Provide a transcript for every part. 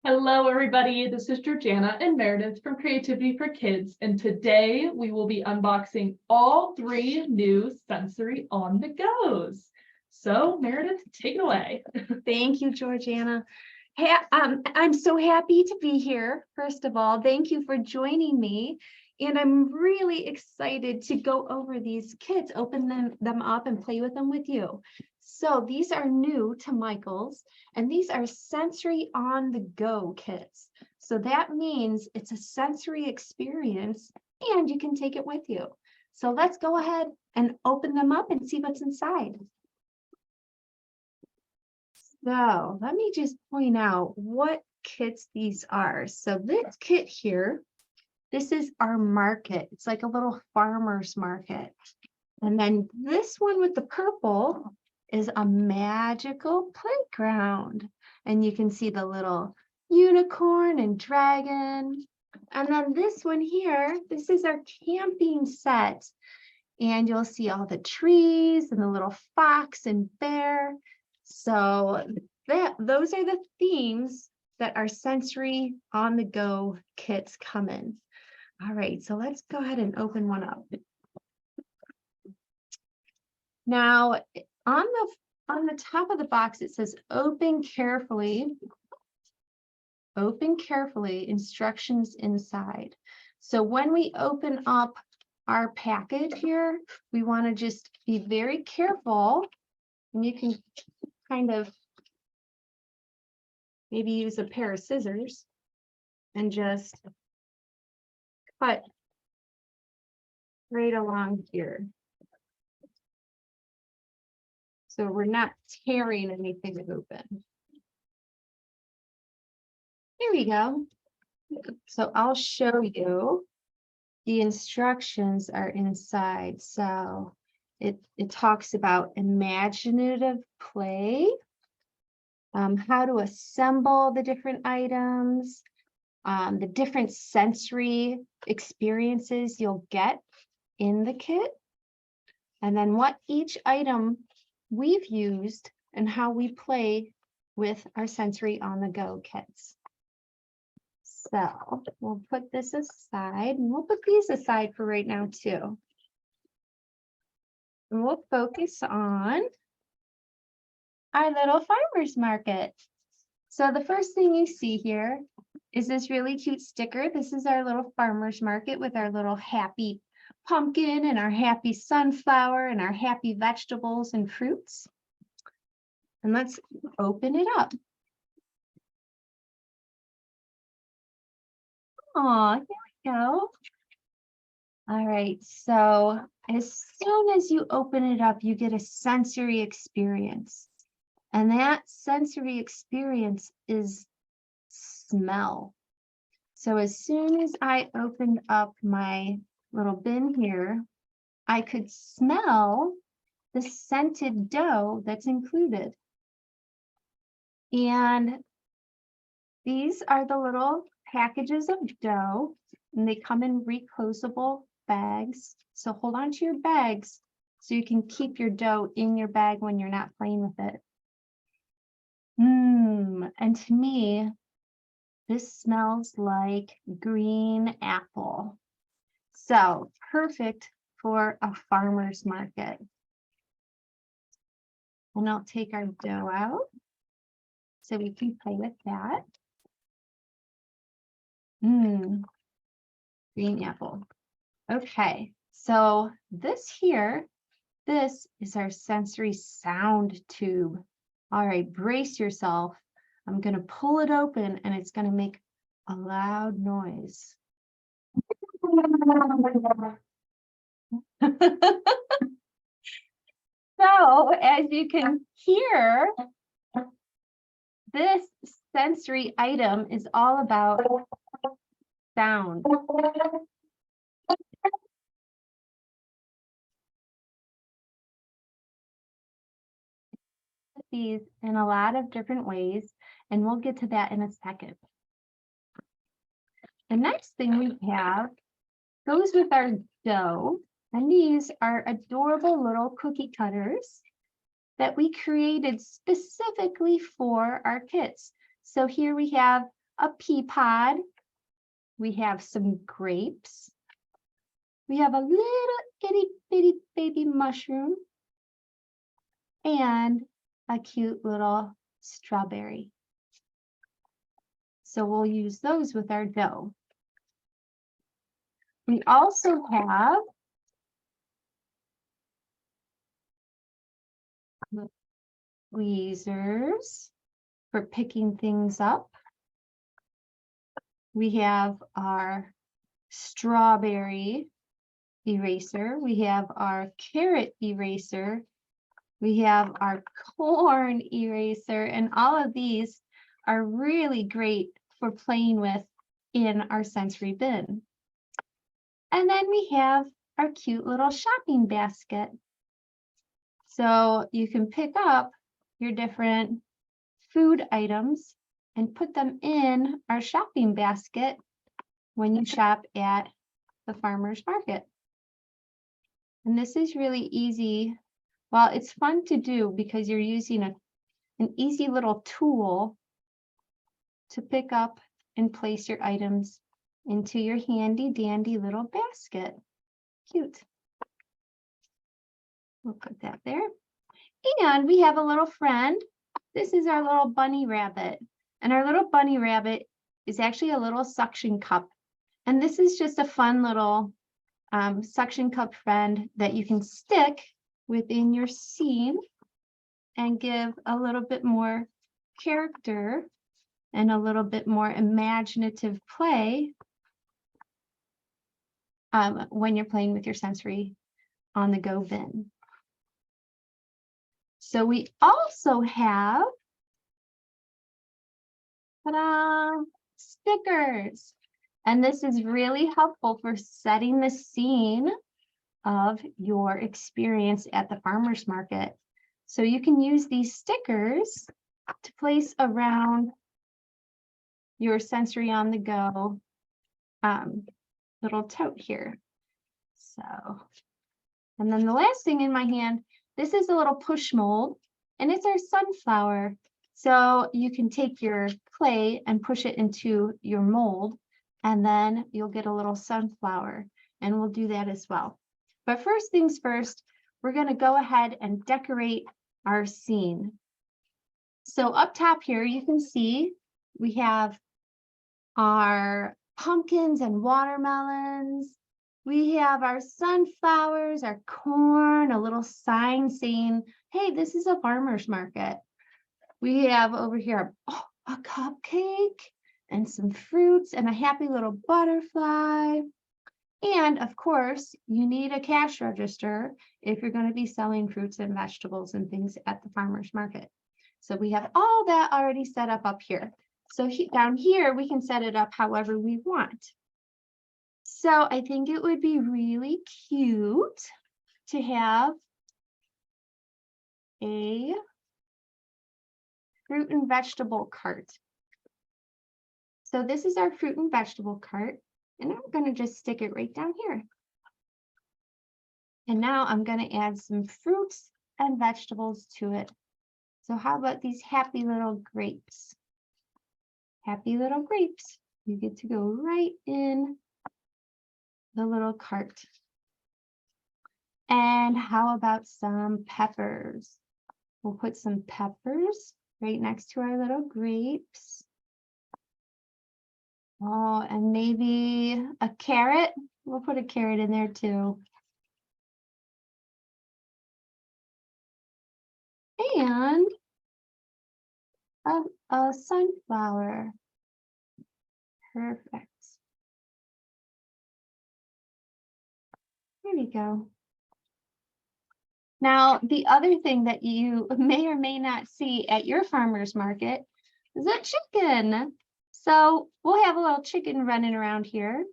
Hello, everybody. This is Georgiana and Meredith from Creativity for Kids, and today we will be unboxing all 3 new sensory on the goes. So, Meredith, take it away. Thank you, Georgiana. Hey, I'm so happy to be here. First of all, thank you for joining me. And I'm really excited to go over these kits, open them up and play with them with you. So these are new to Michael's, and these are sensory on the go kits. So that means it's a sensory experience and you can take it with you. So let's go ahead and open them up and see what's inside. So let me just point out what kits these are. So this kit here, this is our market. It's like a little farmer's market. And then this one with the purple is a magical playground. And you can see the little unicorn and dragon. And then this one here, this is our camping set. And you'll see all the trees and the little fox and bear. So those are the themes that our sensory on the go kits come in. All right, so let's go ahead and open one up. Now, on the top of the box, it says open carefully, instructions inside. So when we open up our package here, we want to just be very careful, and you can kind of maybe use a pair of scissors and just cut right along here. So we're not tearing anything open. Here we go. So I'll show you. The instructions are inside. So it talks about imaginative play, how to assemble the different items, the different sensory experiences you'll get in the kit, and then what each item we've used and how we play with our sensory on the go kits. So we'll put this aside, and we'll put these aside for right now too. And we'll focus on our little farmer's market. So the first thing you see here is this really cute sticker. This is our little farmer's market with our little happy pumpkin and our happy sunflower and our happy vegetables and fruits. And let's open it up. Oh, here we go. All right, so as soon as you open it up, you get a sensory experience. And that sensory experience is smell. So as soon as I opened up my little bin here, I could smell the scented dough that's included. And these are the little packages of dough, and they come in reclosable bags. So hold on to your bags so you can keep your dough in your bag when you're not playing with it. And to me, this smells like green apple. So perfect for a farmer's market. And I'll take our dough out so we can play with that. Green apple. Okay, so this here, this is our sensory sound tube. All right, brace yourself. I'm going to pull it open and it's going to make a loud noise. So as you can hear, this sensory item is all about sound. These in a lot of different ways, and we'll get to that in a second. The next thing we have goes with our dough, and these are adorable little cookie cutters that we created specifically for our kits. So here we have a pea pod. We have some grapes. We have a little itty bitty baby mushroom and a cute little strawberry. So we'll use those with our dough. We also have tweezers for picking things up. We have our strawberry eraser. We have our carrot eraser. We have our corn eraser, and all of these are really great for playing with in our sensory bin. And then we have our cute little shopping basket. So you can pick up your different food items and put them in our shopping basket when you shop at the farmer's market. And this is really easy. Well, it's fun to do because you're using an easy little tool to pick up and place your items into your handy dandy little basket. Cute. We'll put that there. And we have a little friend. This is our little bunny rabbit. And our little bunny rabbit is actually a little suction cup. And this is just a fun little suction cup friend that you can stick within your scene and give a little bit more character and a little bit more imaginative play when you're playing with your sensory on the go bin. So we also have stickers. And this is really helpful for setting the scene of your experience at the farmer's market. So you can use these stickers to place around your sensory on the go little tote here. So, and then the last thing in my hand, this is a little push mold, and it's our sunflower. So you can take your clay and push it into your mold, and then you'll get a little sunflower, and we'll do that as well. But first things first, we're going to go ahead and decorate our scene. So up top here, you can see we have our pumpkins and watermelons. We have our sunflowers, our corn, a little sign saying, hey, this is a farmer's market. We have over here a cupcake and some fruits and a happy little butterfly. And of course, you need a cash register if you're going to be selling fruits and vegetables and things at the farmer's market. So we have all that already set up here. So down here, we can set it up however we want. So I think it would be really cute to have a fruit and vegetable cart. So this is our fruit and vegetable cart, and I'm going to just stick it right down here. And now I'm going to add some fruits and vegetables to it. So how about these happy little grapes? Happy little grapes. You get to go right in the little cart. And how about some peppers? We'll put some peppers right next to our little grapes. Oh, and maybe a carrot. We'll put a carrot in there too. And a sunflower. Perfect. There we go. Now, the other thing that you may or may not see at your farmer's market is a chicken. So we'll have a little chicken running around here.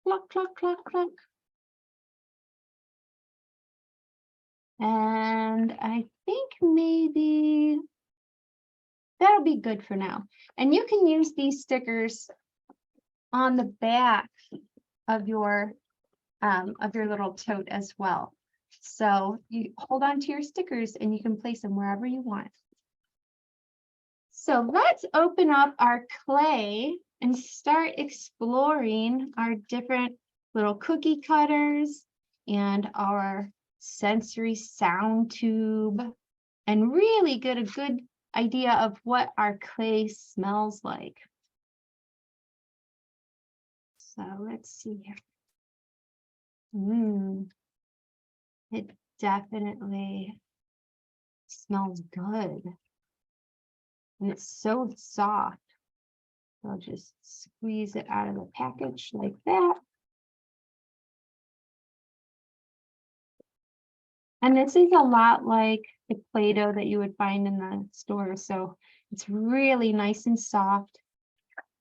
Cluck, cluck, cluck, cluck. And I think maybe that'll be good for now. And you can use these stickers on the back of your little tote as well. So you hold on to your stickers and you can place them wherever you want. So let's open up our clay and start exploring our different little cookie cutters and our sensory sound tube, and really get a good idea of what our clay smells like. So let's see here. It definitely smells good. And it's so soft. I'll just squeeze it out of the package like that. And this is a lot like the Play-Doh that you would find in the store. So it's really nice and soft.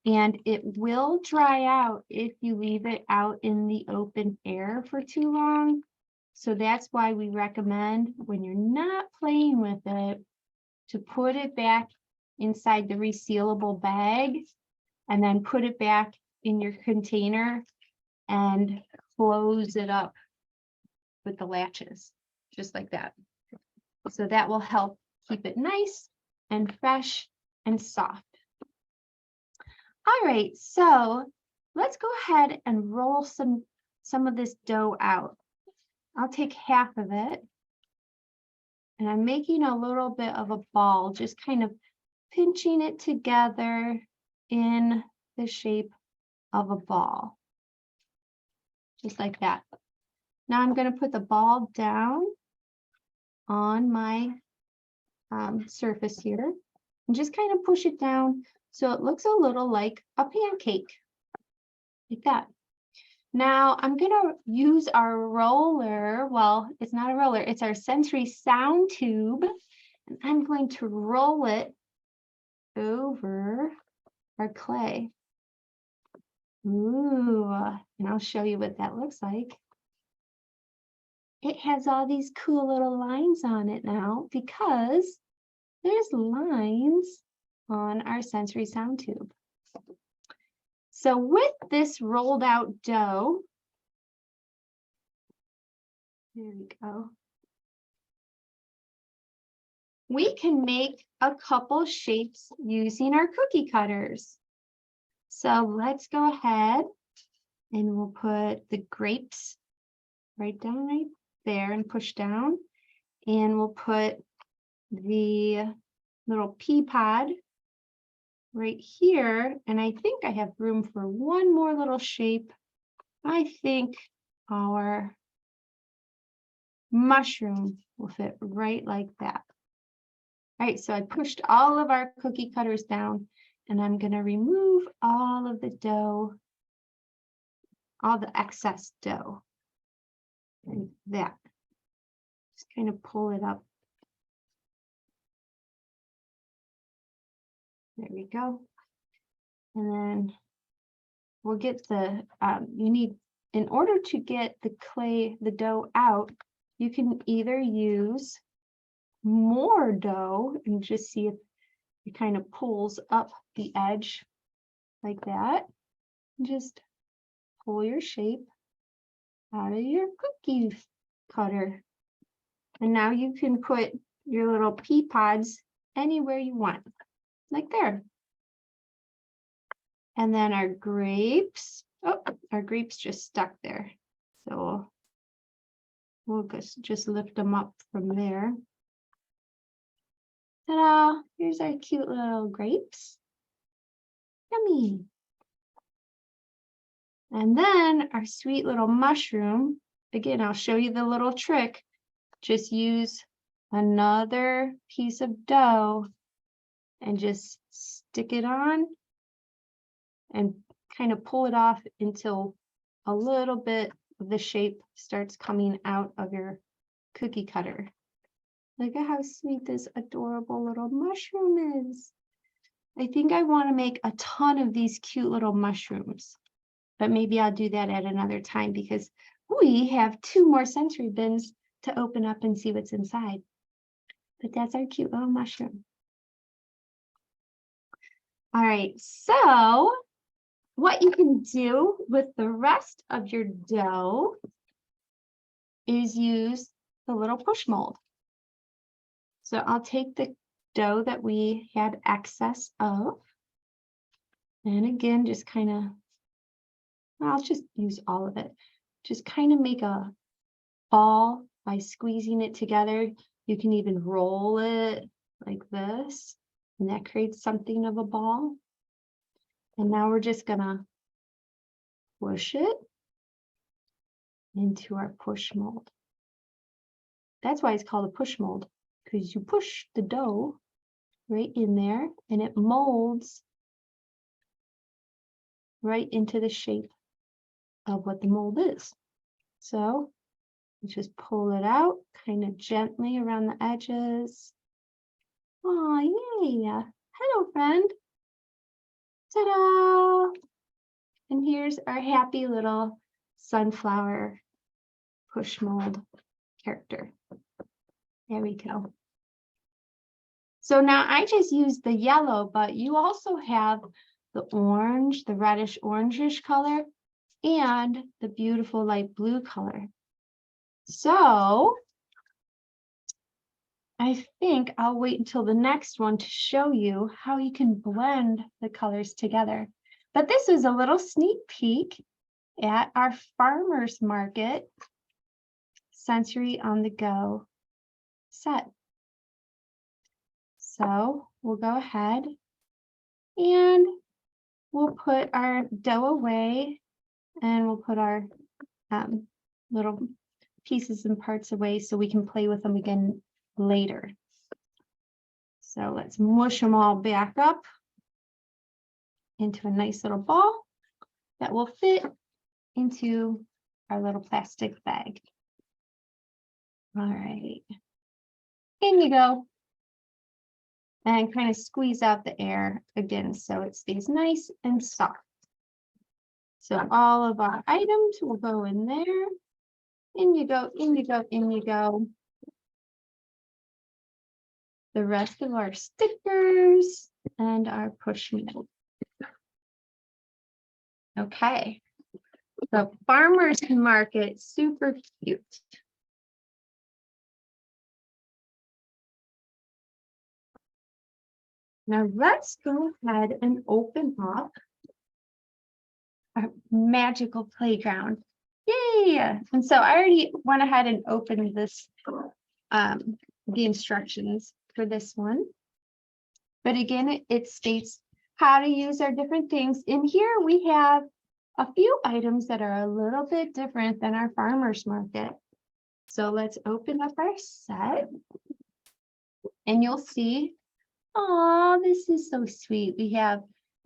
And it will dry out if you leave it out in the open air for too long. So that's why we recommend, when you're not playing with it, to put it back inside the resealable bag and then put it back in your container and close it up with the latches, just like that. So that will help keep it nice and fresh and soft. All right, so let's go ahead and roll some of this dough out. I'll take half of it, and I'm making a little bit of a ball, just kind of pinching it together in the shape of a ball, just like that. Now I'm going to put the ball down on my surface here and just kind of push it down so it looks a little like a pancake, like that. Now I'm going to use our roller. Well, it's not a roller, it's our sensory sound tube. And I'm going to roll it over our clay. Ooh, and I'll show you what that looks like. It has all these cool little lines on it now because there's lines on our sensory sound tube. So with this rolled out dough, there we go, we can make a couple shapes using our cookie cutters. So let's go ahead and we'll put the grapes right down right there and push down. And we'll put the little pea pod right here. And I think I have room for one more little shape. I think our mushroom will fit right like that. All right, so I pushed all of our cookie cutters down, and I'm going to remove all of the dough, all the excess dough, like that. Just kind of pull it up. There we go. And then we'll get the, you need, in order to get the clay, the dough out, you can either use more dough and just see if it kind of pulls up the edge like that. Just pull your shape out of your cookie cutter. And now you can put your little pea pods anywhere you want, like there. And then our grapes, oh, our grapes just stuck there. So we'll just lift them up from there. Ta-da, here's our cute little grapes. Yummy. And then our sweet little mushroom. Again, I'll show you the little trick. Just use another piece of dough and just stick it on and kind of pull it off until a little bit of the shape starts coming out of your cookie cutter. Look at how sweet this adorable little mushroom is. I think I want to make a ton of these cute little mushrooms, but maybe I'll do that at another time because we have 2 more sensory bins to open up and see what's inside. But that's our cute little mushroom. All right, so what you can do with the rest of your dough is use the little push mold. So I'll take the dough that we had excess of. And again, just kind of, I'll just use all of it. Just kind of make a ball by squeezing it together. You can even roll it like this, and that creates something of a ball. And now we're just gonna push it into our push mold. That's why it's called a push mold, because you push the dough right in there and it molds right into the shape of what the mold is. So just pull it out kind of gently around the edges. Oh, yay. Hello, friend. Ta-da! And here's our happy little sunflower push mold character. There we go. So now I just used the yellow, but you also have the orange, the reddish orangish color, and the beautiful light blue color. So I think I'll wait until the next one to show you how you can blend the colors together. But this is a little sneak peek at our farmers market sensory on the go set. So we'll go ahead and we'll put our dough away, and we'll put our little pieces and parts away so we can play with them again later. So let's mush them all back up into a nice little ball that will fit into our little plastic bag. All right, in you go. And kind of squeeze out the air again so it stays nice and soft. So all of our items will go in there. In you go, in you go, in you go. The rest of our stickers and our push mold. Okay, so farmers market, super cute. Now let's go ahead and open up our magical playground. Yay! And so I already went ahead and opened this, the instructions for this one. But again, it states how to use our different things. In here, we have a few items that are a little bit different than our farmers market. So let's open up our set and you'll see, oh, this is so sweet. We have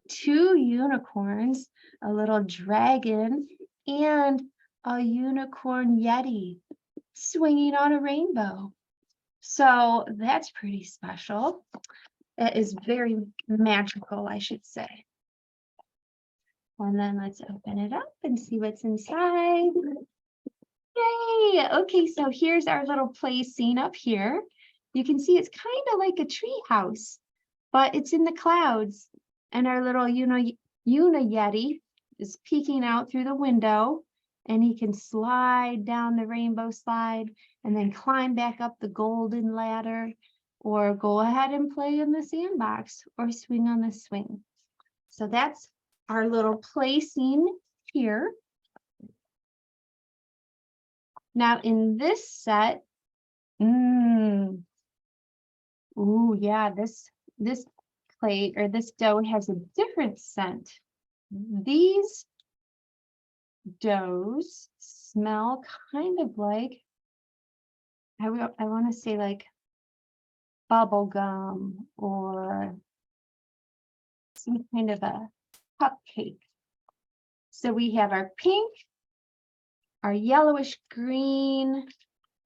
2 unicorns, a little dragon, and a unicorn yeti swinging on a rainbow. So that's pretty special. It is very magical, I should say. And then let's open it up and see what's inside. Yay! Okay, so here's our little play scene up here. You can see it's kind of like a tree house, but it's in the clouds. And our little Una Yeti is peeking out through the window, and he can slide down the rainbow slide and then climb back up the golden ladder, or go ahead and play in the sandbox or swing on the swing. So that's our little play scene here. Now in this set, ooh, yeah, this plate or this dough has a different scent. These doughs smell kind of like, I want to say like bubble gum or some kind of a cupcake. So we have our pink, our yellowish green,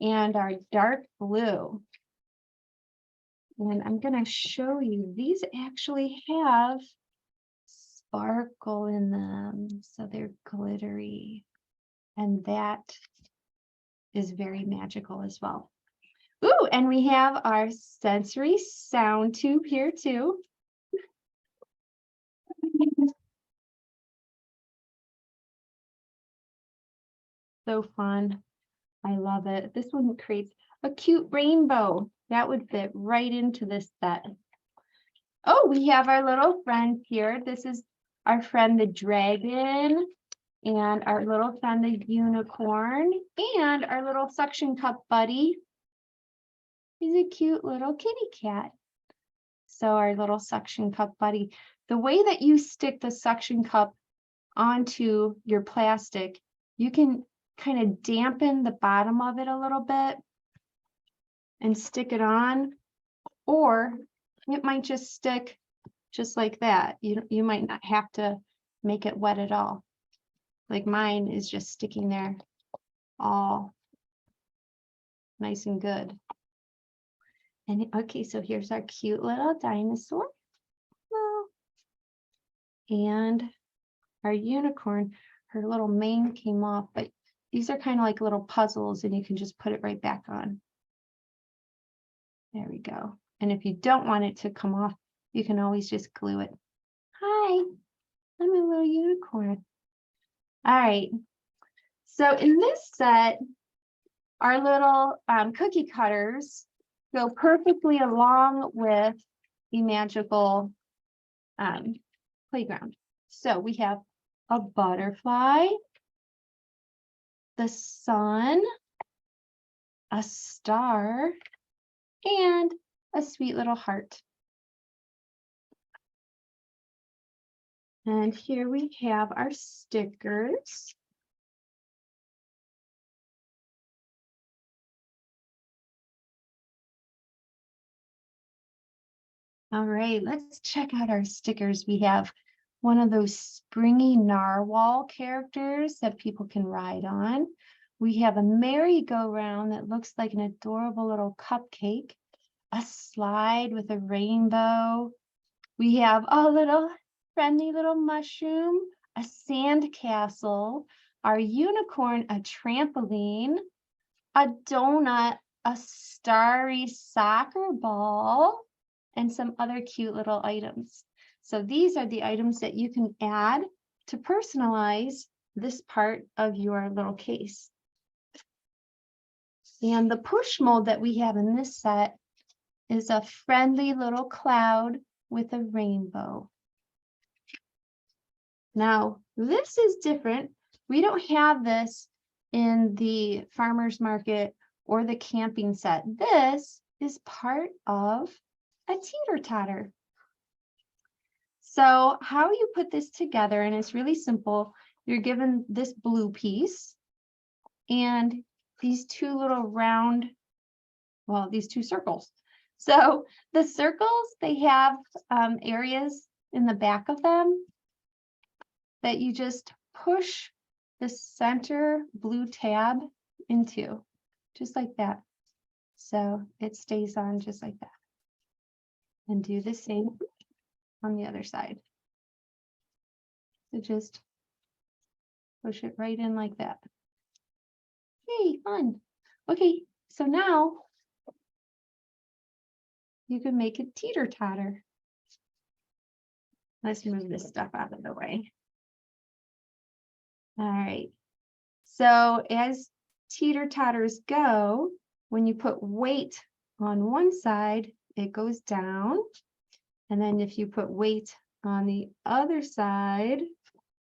and our dark blue. And I'm going to show you, these actually have sparkle in them, so they're glittery, and that is very magical as well. Ooh, and we have our sensory sound tube here too. So fun. I love it. This one creates a cute rainbow. That would fit right into this set. Oh, we have our little friend here. This is our friend the dragon, and our little friend the unicorn, and our little suction cup buddy. He's a cute little kitty cat. So our little suction cup buddy. The way that you stick the suction cup onto your plastic, you can kind of dampen the bottom of it a little bit and stick it on, or it might just stick just like that. You might not have to make it wet at all. Like mine is just sticking there all nice and good. And okay, so here's our cute little dinosaur. And our unicorn, her little mane came off, but these are kind of like little puzzles and you can just put it right back on. There we go. And if you don't want it to come off, you can always just glue it. Hi, I'm a little unicorn. All right. So in this set, our little cookie cutters go perfectly along with the magical playground. So we have a butterfly, the sun, a star, and a sweet little heart. And here we have our stickers. All right, let's check out our stickers. We have one of those springy narwhal characters that people can ride on. We have a merry-go-round that looks like an adorable little cupcake, a slide with a rainbow. We have a little friendly little mushroom, a sand castle, our unicorn, a trampoline, a donut, a starry soccer ball, and some other cute little items. So these are the items that you can add to personalize this part of your little case. And the push mold that we have in this set is a friendly little cloud with a rainbow. Now, this is different. We don't have this in the farmer's market or the camping set. This is part of a teeter-totter. So how you put this together, and it's really simple. You're given this blue piece and these two little round, well, these two circles. So the circles, they have areas in the back of them that you just push the center blue tab into, just like that. So it stays on just like that. And do the same on the other side. So just push it right in like that. Yay, fun. Okay, so now you can make a teeter-totter. Let's move this stuff out of the way. All right. So as teeter-totters go, when you put weight on one side, it goes down. And then if you put weight on the other side,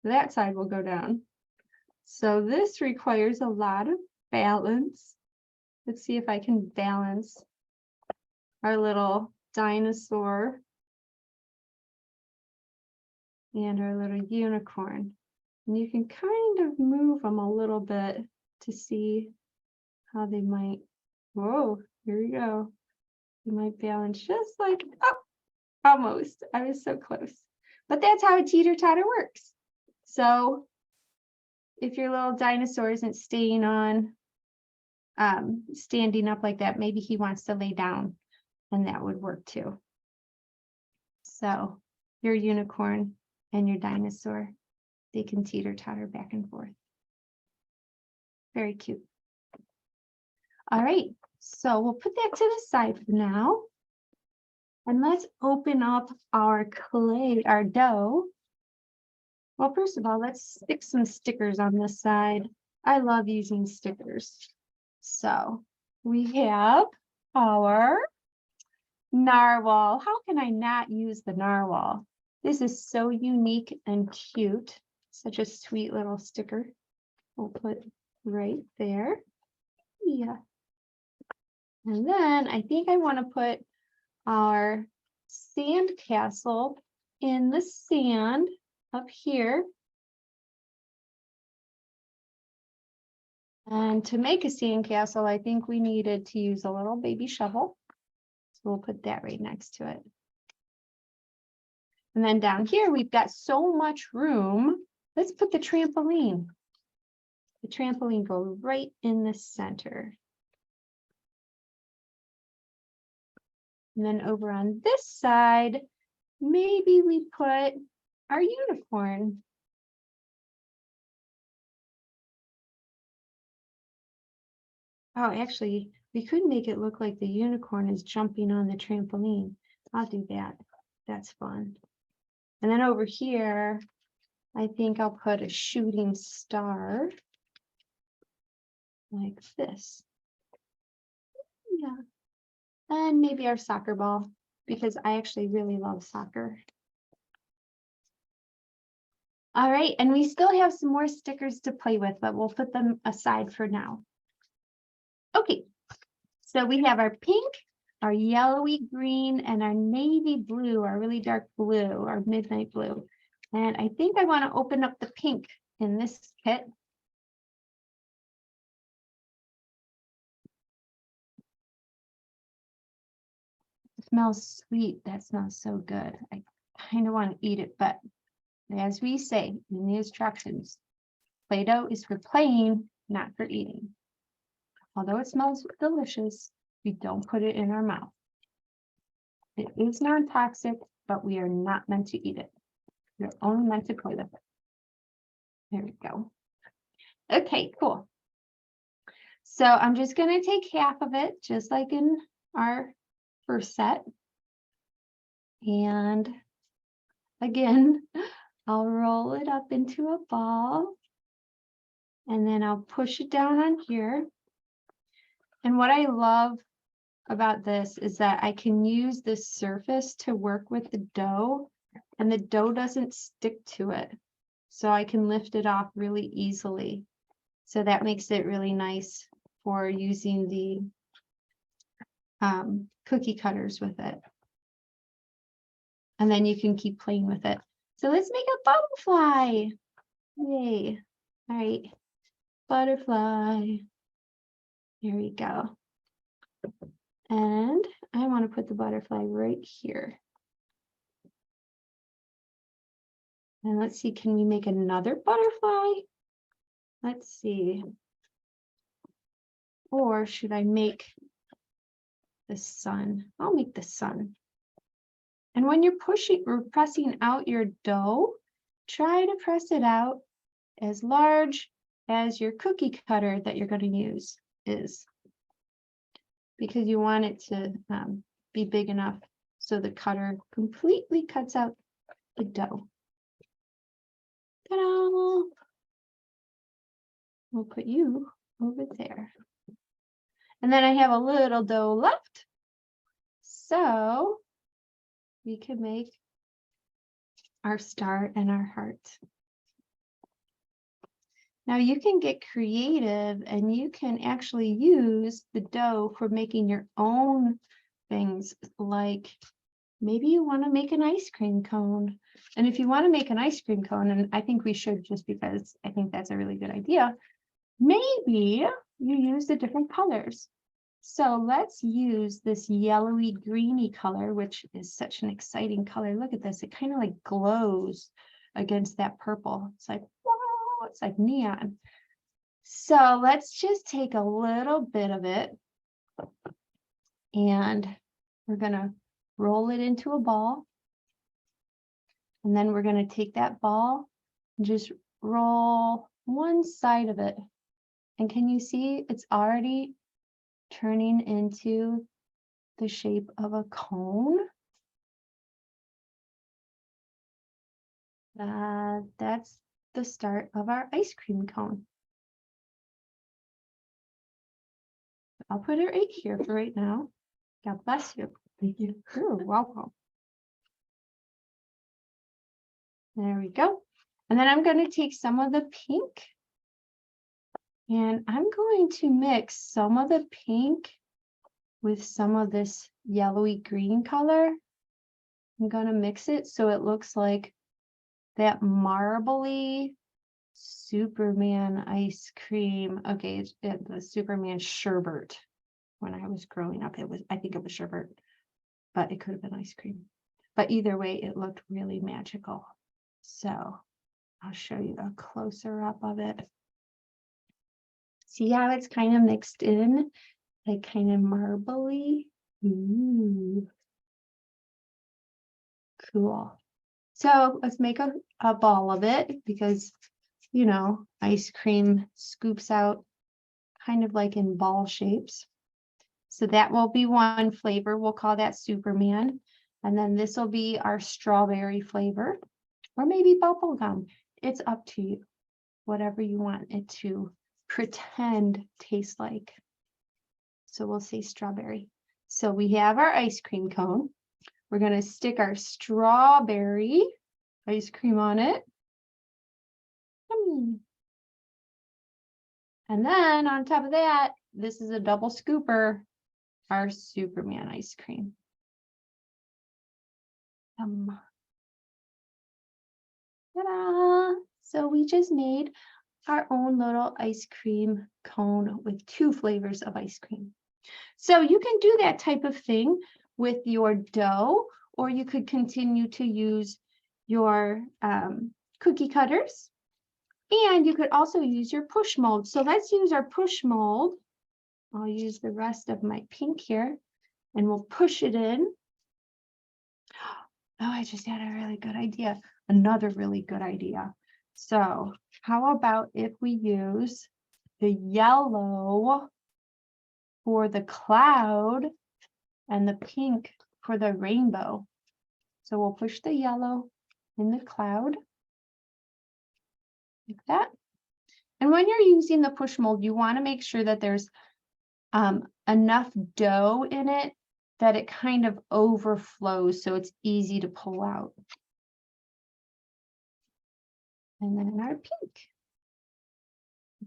that side will go down. So this requires a lot of balance. Let's see if I can balance our little dinosaur and our little unicorn. And you can kind of move them a little bit to see how they might, whoa, here we go. You might balance just like, oh, almost. I was so close. But that's how a teeter-totter works. So if your little dinosaur isn't staying on, standing up like that, maybe he wants to lay down, and that would work too. So your unicorn and your dinosaur, they can teeter-totter back and forth. Very cute. All right, so we'll put that to the side for now. And let's open up our clay, our dough. Well, first of all, let's stick some stickers on this side. I love using stickers. So we have our narwhal. How can I not use the narwhal? This is so unique and cute. Such a sweet little sticker. We'll put right there. Yeah. And then I think I want to put our sand castle in the sand up here. And to make a sand castle, I think we needed to use a little baby shovel. So we'll put that right next to it. And then down here, we've got so much room. Let's put the trampoline. The trampoline goes right in the center. And then over on this side, maybe we put our unicorn. Oh, actually, we could make it look like the unicorn is jumping on the trampoline. I'll do that. That's fun. And then over here, I think I'll put a shooting star like this. Yeah. And maybe our soccer ball, because I actually really love soccer. All right, and we still have some more stickers to play with, but we'll put them aside for now. Okay, so we have our pink, our yellowy green, and our navy blue, our really dark blue, our midnight blue. And I think I want to open up the pink in this kit. It smells sweet. That smells so good. I kind of want to eat it, but as we say in the instructions, Play-Doh is for playing, not for eating. Although it smells delicious, we don't put it in our mouth. It is non-toxic, but we are not meant to eat it. We're only meant to play with it. There we go. Okay, cool. So I'm just going to take half of it, just like in our first set. And again, I'll roll it up into a ball. And then I'll push it down on here. And what I love about this is that I can use this surface to work with the dough, and the dough doesn't stick to it. So I can lift it off really easily. So that makes it really nice for using the cookie cutters with it. And then you can keep playing with it. So let's make a butterfly. Yay. All right. Butterfly. Here we go. And I want to put the butterfly right here. And let's see, can we make another butterfly? Let's see. Or should I make the sun? I'll make the sun. And when you're pushing or pressing out your dough, try to press it out as large as your cookie cutter that you're going to use is. Because you want it to be big enough so the cutter completely cuts out the dough. Ta-da! We'll put you over there. And then I have a little dough left. So we can make our star and our heart. Now you can get creative and you can actually use the dough for making your own things, like maybe you want to make an ice cream cone. And if you want to make an ice cream cone, and I think we should just because I think that's a really good idea, maybe you use the different colors. So let's use this yellowy greeny color, which is such an exciting color. Look at this. It kind of like glows against that purple. It's like, wow, it's like neon. So let's just take a little bit of it and we're going to roll it into a ball. And then we're going to take that ball and just roll one side of it. And can you see it's already turning into the shape of a cone? That's the start of our ice cream cone. I'll put it right here for right now. God bless you. Thank you. You're welcome. There we go. And then I'm going to take some of the pink and I'm going to mix some of the pink with some of this yellowy green color. I'm going to mix it so it looks like that marbly Superman ice cream. Okay, it's the Superman sherbet. When I was growing up, I think it was sherbet, but it could have been ice cream. But either way, it looked really magical. So I'll show you a closer up of it. See how it's kind of mixed in, like kind of marbly. Ooh. Cool. So let's make a ball of it because, you know, ice cream scoops out kind of like in ball shapes. So that will be one flavor. We'll call that Superman. And then this will be our strawberry flavor or maybe bubble gum. It's up to you, whatever you want it to pretend tastes like. So we'll say strawberry. So we have our ice cream cone. We're going to stick our strawberry ice cream on it. And then on top of that, this is a double scooper, our Superman ice cream. Ta-da! So we just made our own little ice cream cone with 2 flavors of ice cream. So you can do that type of thing with your dough, or you could continue to use your cookie cutters, and you could also use your push mold. So let's use our push mold. I'll use the rest of my pink here, and we'll push it in. Oh, I just had a really good idea. Another really good idea. So how about if we use the yellow for the cloud and the pink for the rainbow? So we'll push the yellow in the cloud like that. And when you're using the push mold, you want to make sure that there's enough dough in it that it kind of overflows so it's easy to pull out. And then our pink.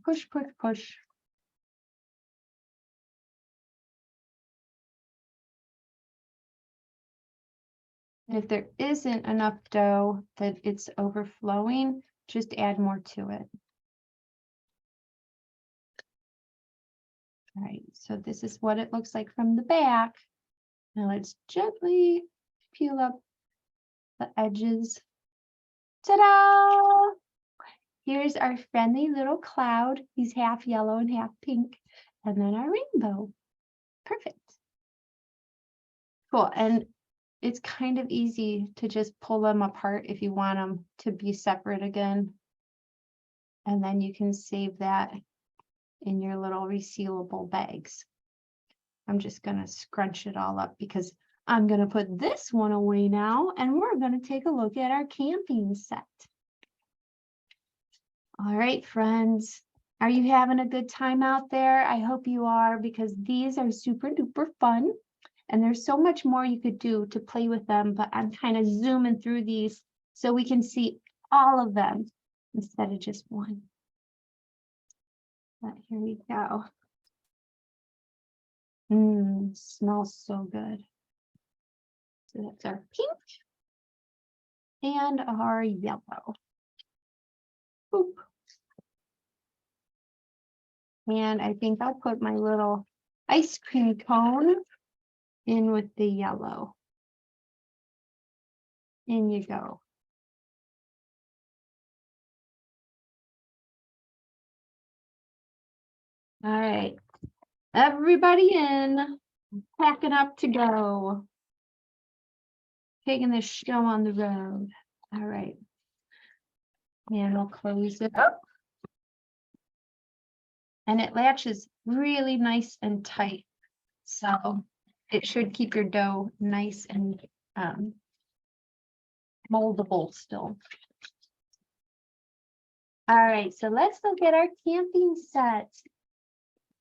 Push, push, push. And if there isn't enough dough that it's overflowing, just add more to it. All right, so this is what it looks like from the back. Now let's gently peel up the edges. Ta-da! Here's our friendly little cloud. He's half yellow and half pink. And then our rainbow. Perfect. Cool. And it's kind of easy to just pull them apart if you want them to be separate again. And then you can save that in your little resealable bags. I'm just going to scrunch it all up because I'm going to put this one away now, and we're going to take a look at our camping set. All right, friends, are you having a good time out there? I hope you are, because these are super duper fun, and there's so much more you could do to play with them, but I'm kind of zooming through these so we can see all of them instead of just one. But here we go. Smells so good. So that's our pink and our yellow. Boop. And I think I'll put my little ice cream cone in with the yellow. In you go. All right, everybody in, packing up to go. Taking this show on the road. All right. And we'll close it up. And it latches really nice and tight. So it should keep your dough nice and moldable still. All right, so let's look at our camping set.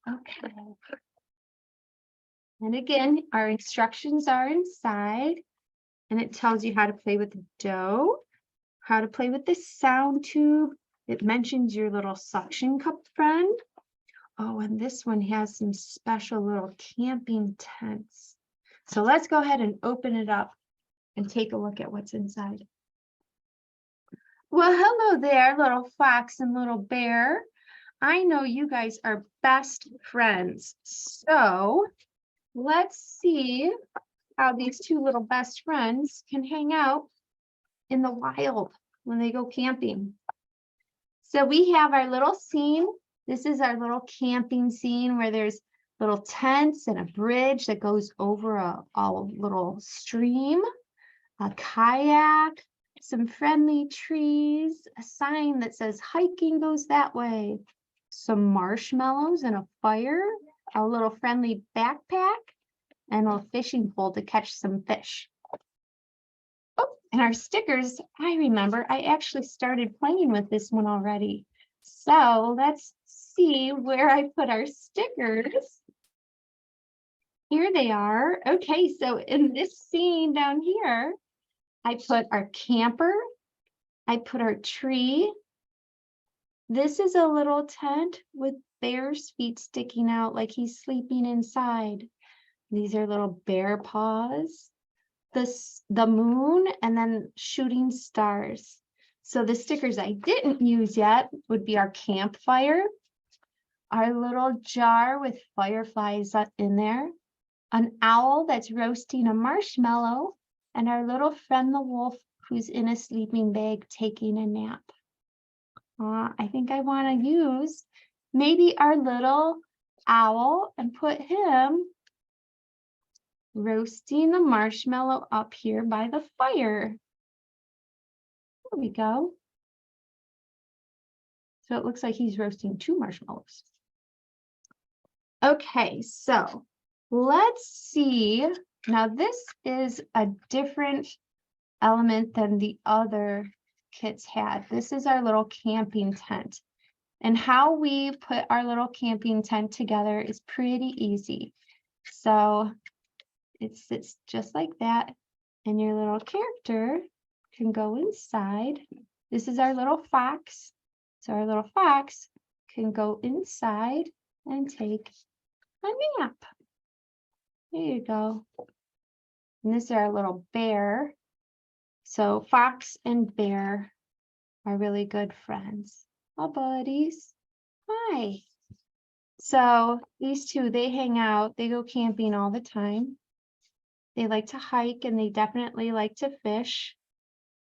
Okay. And again, our instructions are inside, and it tells you how to play with the dough, how to play with the sound tube. It mentions your little suction cup friend. Oh, and this one has some special little camping tents. So let's go ahead and open it up and take a look at what's inside. Well, hello there, little fox and little bear. I know you guys are best friends. So let's see how these two little best friends can hang out in the wild when they go camping. So we have our little scene. This is our little camping scene where there's little tents and a bridge that goes over a little stream, a kayak, some friendly trees, a sign that says hiking goes that way, some marshmallows and a fire, a little friendly backpack, and a fishing pole to catch some fish. Oh, and our stickers, I remember I actually started playing with this one already. So let's see where I put our stickers. Here they are. Okay, so in this scene down here, I put our camper, I put our tree. This is a little tent with Bear's feet sticking out like he's sleeping inside. These are little bear paws, the moon, and then shooting stars. So the stickers I didn't use yet would be our campfire, our little jar with fireflies in there, an owl that's roasting a marshmallow, and our little friend the wolf who's in a sleeping bag taking a nap. I think I want to use maybe our little owl and put him roasting the marshmallow up here by the fire. There we go. So it looks like he's roasting 2 marshmallows. Okay, so let's see. Now this is a different element than the other kits had. This is our little camping tent. And how we put our little camping tent together is pretty easy. So it sits just like that, and your little character can go inside. This is our little fox. So our little fox can go inside and take a nap. There you go. And this is our little bear. So fox and bear are really good friends. Oh, buddies. Hi. So these two, they hang out. They go camping all the time. They like to hike, and they definitely like to fish.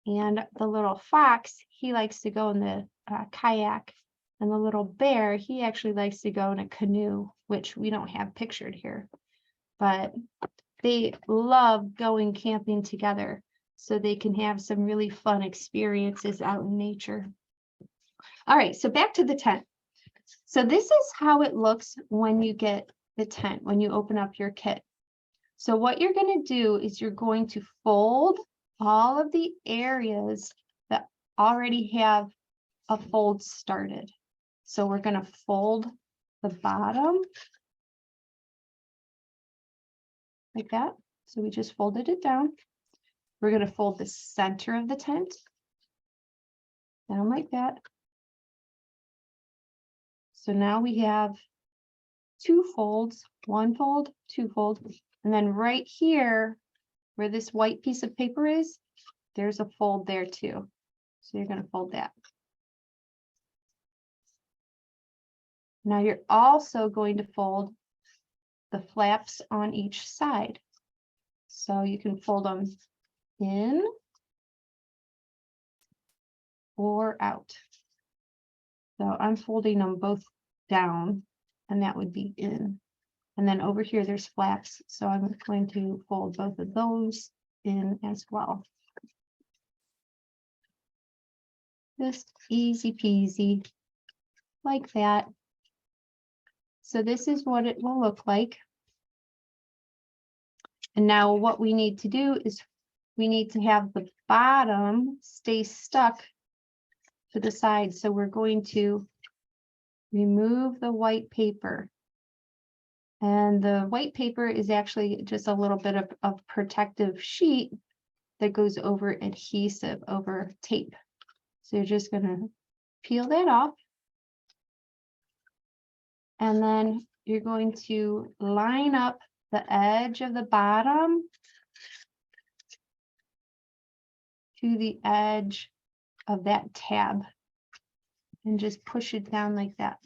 And the little fox, he likes to go in the kayak. And the little bear, he actually likes to go in a canoe, which we don't have pictured here. But they love going camping together so they can have some really fun experiences out in nature. All right, so back to the tent. So this is how it looks when you get the tent, when you open up your kit. So what you're going to do is you're going to fold all of the areas that already have a fold started. So we're going to fold the bottom like that. So we just folded it down. We're going to fold the center of the tent down like that. So now we have 2 folds, 1 fold, 2 fold, and then right here where this white piece of paper is, there's a fold there too. So you're going to fold that. Now you're also going to fold the flaps on each side. So you can fold them in or out. So I'm folding them both down, and that would be in. And then over here, there's flaps. So I'm going to fold both of those in as well. Just easy peasy, like that. So this is what it will look like. And now what we need to do is we need to have the bottom stay stuck to the side. So we're going to remove the white paper. And the white paper is actually just a little bit of protective sheet that goes over adhesive over tape. So you're just gonna peel that off. And then you're going to line up the edge of the bottom to the edge of that tab and just push it down like that.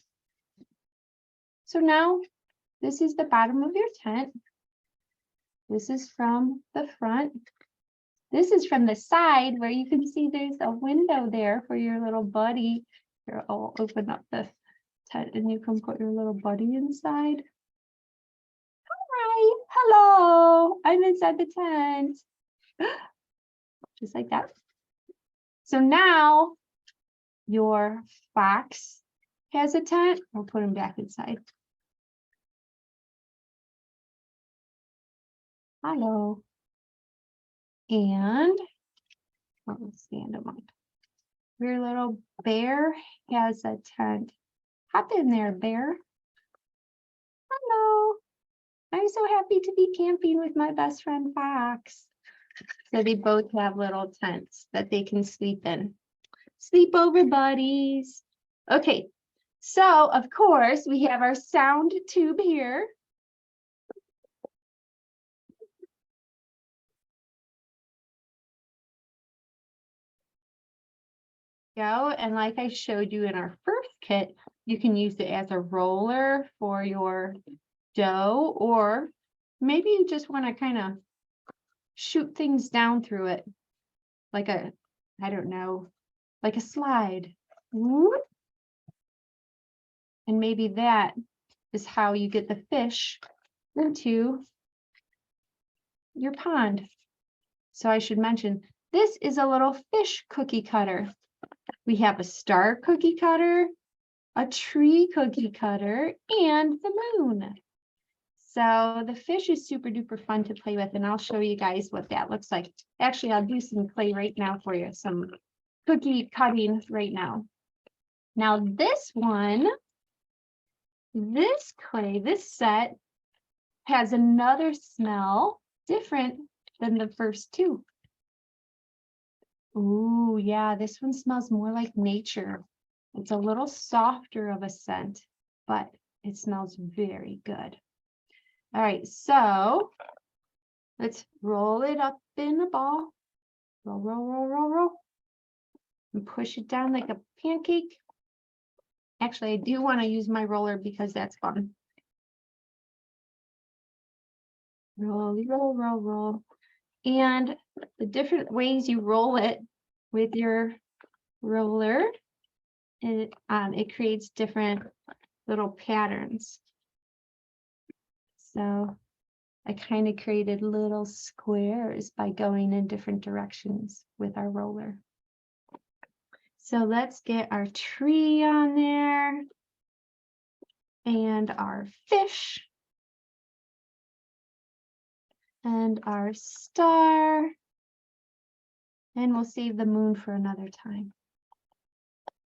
So now this is the bottom of your tent. This is from the front. This is from the side where you can see there's a window there for your little buddy. Here, I'll open up the tent and you can put your little buddy inside. Hi, hello, I'm inside the tent. Just like that. So now your fox has a tent. I'll put him back inside. Hello. And let's stand him up. Your little bear has a tent. Hop in there, bear. Hello. I'm so happy to be camping with my best friend Fox. So they both have little tents that they can sleep in. Sleepover buddies. Okay, so of course we have our sound tube here. Go, and like I showed you in our first kit, you can use it as a roller for your dough, or maybe you just want to kind of shoot things down through it like a, I don't know, like a slide. Whoop. And maybe that is how you get the fish into your pond. So I should mention, this is a little fish cookie cutter. We have a star cookie cutter, a tree cookie cutter, and the moon. So the fish is super duper fun to play with, and I'll show you guys what that looks like. Actually, I'll do some clay right now for you, some cookie cutting right now. Now this one, this clay, this set has another smell different than the first two. Ooh, yeah, this one smells more like nature. It's a little softer of a scent, but it smells very good. All right, so let's roll it up in a ball. Roll, roll, roll, roll, roll. And push it down like a pancake. Actually, I do want to use my roller because that's fun. Roll, roll, roll, roll. And the different ways you roll it with your roller, it creates different little patterns. So I kind of created little squares by going in different directions with our roller. So let's get our tree on there and our fish and our star, and we'll save the moon for another time.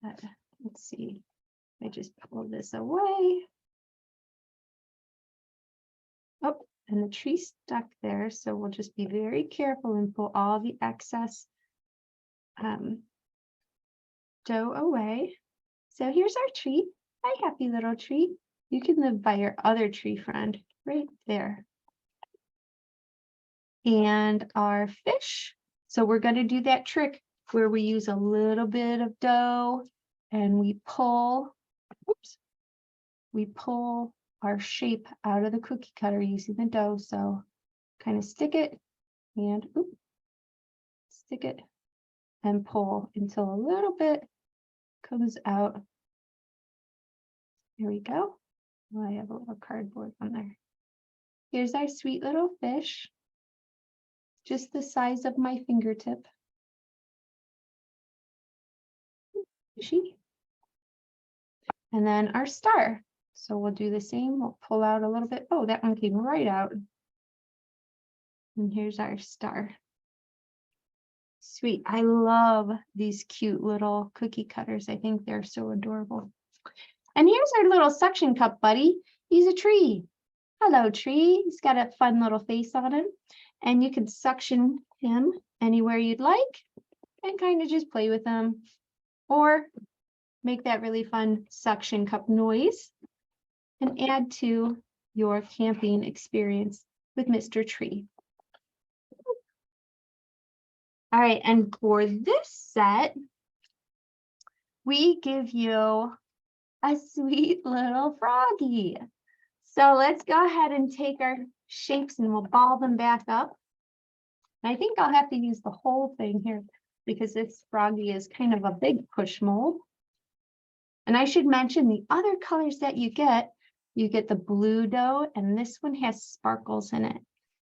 Let's see, I just pull this away. Oh, and the tree stuck there, so we'll just be very careful and pull all the excess dough away. So here's our tree. Hi, happy little tree. You can live by your other tree friend right there. And our fish. So we're going to do that trick where we use a little bit of dough and we pull, oops, we pull our shape out of the cookie cutter using the dough. So kind of stick it and stick it and pull until a little bit comes out. Here we go. Oh, I have a little cardboard on there. Here's our sweet little fish, just the size of my fingertip. And then our star. So we'll do the same. We'll pull out a little bit. Oh, that one came right out. And here's our star. Sweet. I love these cute little cookie cutters. I think they're so adorable. And here's our little suction cup buddy. He's a tree. Hello, tree. He's got a fun little face on him, and you can suction him anywhere you'd like and kind of just play with him, or make that really fun suction cup noise and add to your camping experience with Mr. Tree. All right, and for this set, we give you a sweet little froggy. So let's go ahead and take our shapes and we'll ball them back up. And I think I'll have to use the whole thing here because this froggy is kind of a big push mold. And I should mention the other colors that you get the blue dough, and this one has sparkles in it.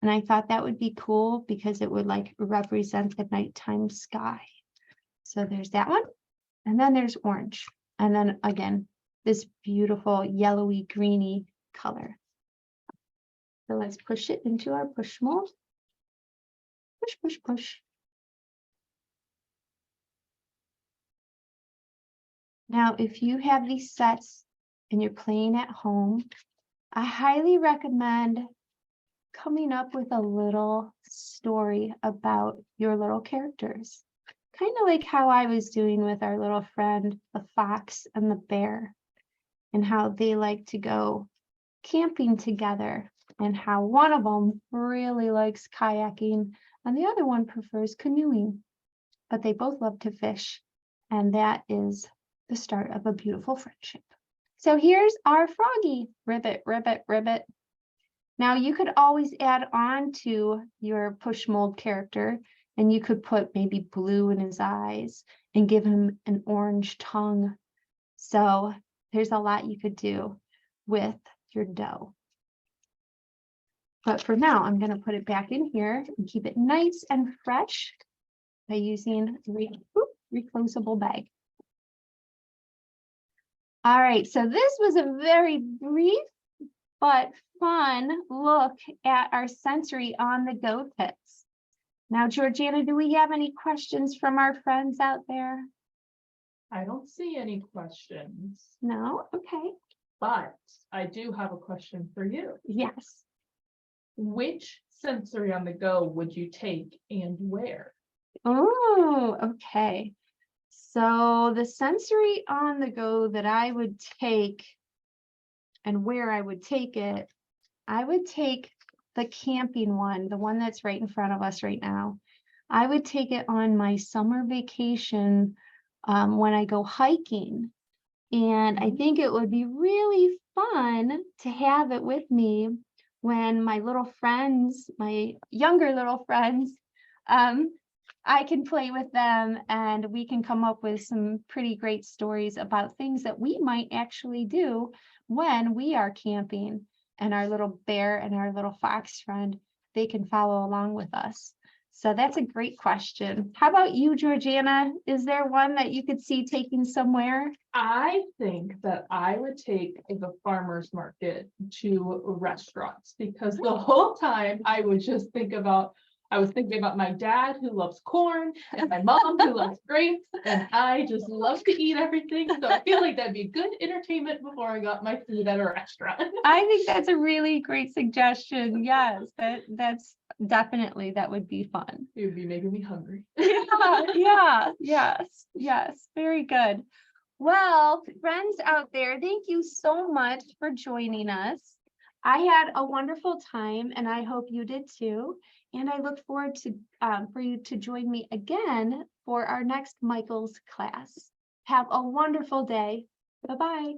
And I thought that would be cool because it would like represent the nighttime sky. So there's that one. And then there's orange. And then again, this beautiful yellowy greeny color. So let's push it into our push mold. Push, push, push. Now, if you have these sets and you're playing at home, I highly recommend coming up with a little story about your little characters. Kind of like how I was doing with our little friend, the fox and the bear, and how they like to go camping together, and how one of them really likes kayaking and the other one prefers canoeing, but they both love to fish, and that is the start of a beautiful friendship. So here's our froggy. Ribbit, ribbit, ribbit. Now you could always add on to your push mold character, and you could put maybe blue in his eyes and give him an orange tongue. So there's a lot you could do with your dough. But for now, I'm going to put it back in here and keep it nice and fresh by using a reclosable bag. All right, so this was a very brief but fun look at our sensory on the go kits. Now, Georgiana, do we have any questions from our friends out there? I don't see any questions, No? Okay. but I do have a question for you. Yes. Which sensory on the go would you take and where? Oh, okay. So the sensory on the go that I would take and where I would take it, I would take the camping one, the one that's right in front of us right now. I would take it on my summer vacation when I go hiking. And I think it would be really fun to have it with me when my little friends, my younger little friends, I can play with them and we can come up with some pretty great stories about things that we might actually do when we are camping, and our little bear and our little fox friend, they can follow along with us. So that's a great question. How about you, Georgiana? Is there one that you could see taking somewhere? I think that I would take the farmer's market to restaurants, because the whole time I was thinking about my dad who loves corn and my mom who loves grapes, and I just love to eat everything. So I feel like that'd be good entertainment before I got my food at a restaurant. I think that's a really great suggestion. Yes, that's definitely, that would be fun. It would be making me hungry. Yes, very good. Well, friends out there, thank you so much for joining us. I had a wonderful time and I hope you did too. And I look forward to for you to join me again for our next Michael's class. Have a wonderful day. Bye-bye.